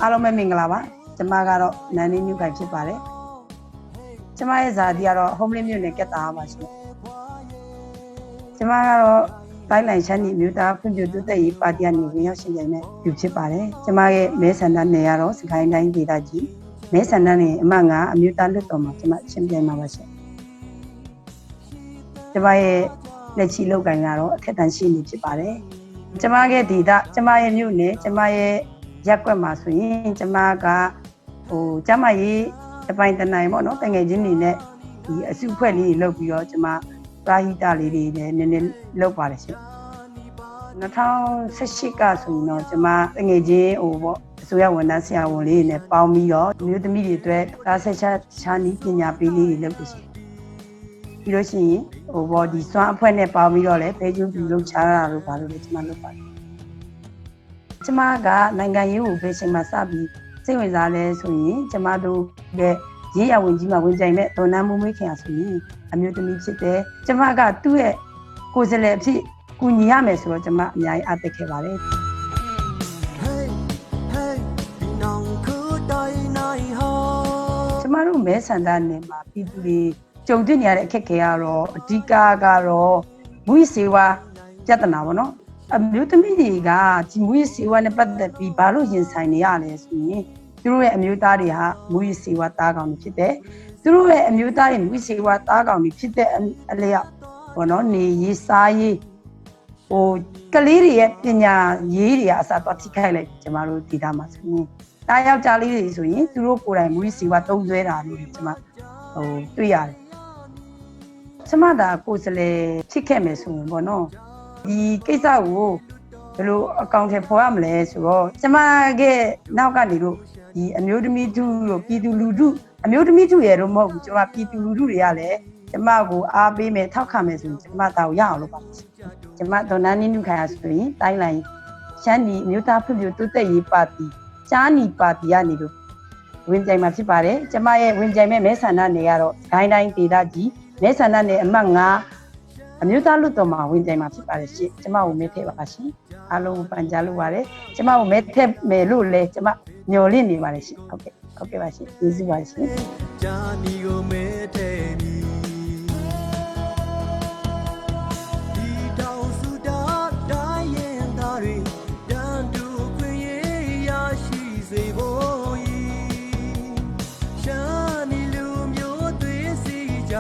အားလုံးပဲမင်္ဂလာပါကျမကတော့နန်းလေးညူခိုင်ဖြစ်ပါတယ်ကျမရဲ့ဇာတိကတော့ home လေးမြို့နယ်ကက်တာပါရှင်ကျမကတော့တိုင်းလိုင်ချမ်းဒီမြို့သားဖွံ့ဖြိုးတိုးတက်ရေးပါတီကနေဝင်ရောက်ရှင်ပြိုင်မဲ့လူဖြစ်ပါတယ်ကျမရဲ့မဲဆန္ဒနယ်ကတော့စကိုင်းတိုင်းဒေသကြီးမဲဆန္ဒနယ်အမှတ်9အမျိုးသားလွှတ်တော်မှာကျမရှင်ပြိုင်မှာပါရှင်ကျမရဲ့လက်ချီလောက်ကိုင်ကတော့အထက်တန်းရှိနေဖြစ်ပါတယ်ကျမရဲ့ဒေသကျမရဲ့မြို့နယ်ကျမရဲ့ရက်ကွက်မှာဆိုရင်ကျမကကျမရေးတပိုင်းတနိုင်ပေါ့နော်တငယ်ချင်းတွေနဲ့ဒီအစုဖွဲ့လေးတွေလုပ်ပြီးတော့ကျမပရာဟိတလေးတွေလည်းနည်းနည်းလုပ်ပါတယ်ရှင်2018ကဆိုရင်တော့ကျမတငယ်ချင်းပေါ့အစိုးရဝန်ထမ်းဆရာဝန်လေးတွေနဲ့ပေါင်းပြီးတော့မြို့သမီးတွေအတွက်ကားဆက်ချာနီးပညာပေးလေးတွေလုပ်ပြီးရှင်ပြီးလို့ရှိရင်ပေါ့ဒီစွမ်းအဖွဲ့နဲ့ပေါင်းပြီးတော့လည်းဘဲကျူးပြူလုပ်ချတာလို့ပါလို့လည်းကျမလုပ်ပါတယ်ကျမကနိုင်ငံရေးကိုဘယ်ချိန်မှစပြီးစိတ်ဝင်စားလဲဆိုရင်ကျမတို့ရဲ့ရေးရဝင်ကြီးမှာဝင်ကြိုင်မဲ့ဒေါ်နန်းမိုးမွေးခင်ရဆိုရင်အမျိုးသမီးဖြစ်တယ်ကျမကသူ့ရဲ့ကိုယ်စားလှယ်အဖြစ်ကူညီရမယ်ဆိုတော့ကျမအများကြီးအားတက်ခဲ့ပါတယ်ကျမတို့မဲဆန္ဒနယ်မှာပြည်သူတွေကြုံတွေ့နေရတဲ့အခက်အခဲကတော့အဓိကကတော့မူစေဝါပြဿနာပေါ့နော်အမျိုးသမီးတွေကဒီမူရေးစေဝါနဲ့ပတ်သက်ပြီးဘာလို့ရင်ဆိုင်နေရလဲဆိုရင်သူတို့ရဲ့အမျိုးသားတွေဟာမူရေးစေဝါသားကောင်တွေဖြစ်တယ်သူတို့ရဲ့အမျိုးသားတွေမူရေးစေဝါသားကောင်တွေဖြစ်တဲ့အလျောက်ဘောနော်နေရေးစားရေးကလေးတွေရဲ့ပညာရေးတွေအစားတော့ထိခိုက်လိုက်ကျမတို့ဒေတာမှာဆိုရင်တားယောက်ျားလေးတွေဆိုရင်သူတို့ကိုယ်တိုင်မူရေးစေဝါသုံးစွဲတာလို့ကျမတွေ့ရတယ်ကျမဒါကိုယ်စလဲဖြစ်ခဲ့မယ်ဆိုရင်ဘောနော်ဒီကိစ္စကိုဘယ်လိုအကောင့်ထဲပေါ်ရမလဲဆိုတော့ကျမကနောက်ကနေလို့ဒီအမျိုးသမီးထုတို့ပြည်သူလူထုအမျိုးသမီးထုရဲ့တော့မဟုတ်ဘူးကျမပြည်သူလူထုတွေကလည်းကျမကိုအားပေးမယ်ထောက်ခံမယ်ဆိုရင်ကျမတောက်ရအောင်လုပ်ပါကျမဒေါ်နန်းနင်းနုခိုင်ရဆိုရင်တိုင်းလိုင်းရှမ်းပြည်မြို့သားဖွံ့ဖြိုးတိုးတက်ရေးပါတီချားနီပါတီကနေလို့ဝင်ကြိုင်မှာဖြစ်ပါတယ်ကျမရဲ့ဝင်ကြိုင်မဲ့မဲဆန္ဒနယ်ကတော့ဂိုင်းတိုင်းဒေသကြီးမဲဆန္ဒနယ်အမှတ်9အမျိုးသားလွှတ်တော်မှာဝင်ကြိုင်မှာဖြစ်ပါတယ်ရှင်ကျမကိုမဲထည့်ပါရှင်အားလုံးပန်ကြားလို့ပါတယ်ကျမကိုမဲထည့်မယ်လို့လဲကျမမျှော်လင့်နေပါတယ်ရှင်ဟုတ်ကဲ့ပါရှင်ကျေးဇူးပါရှင်ဂျာနီကိုမဲထည့်ပြီဒီတောင်စုတာတိုင်းရင်သားတွေတန်တူခွင့်ရရှိစေဖို့ရှမ်းနီလူမျိုးသွေးစီကြ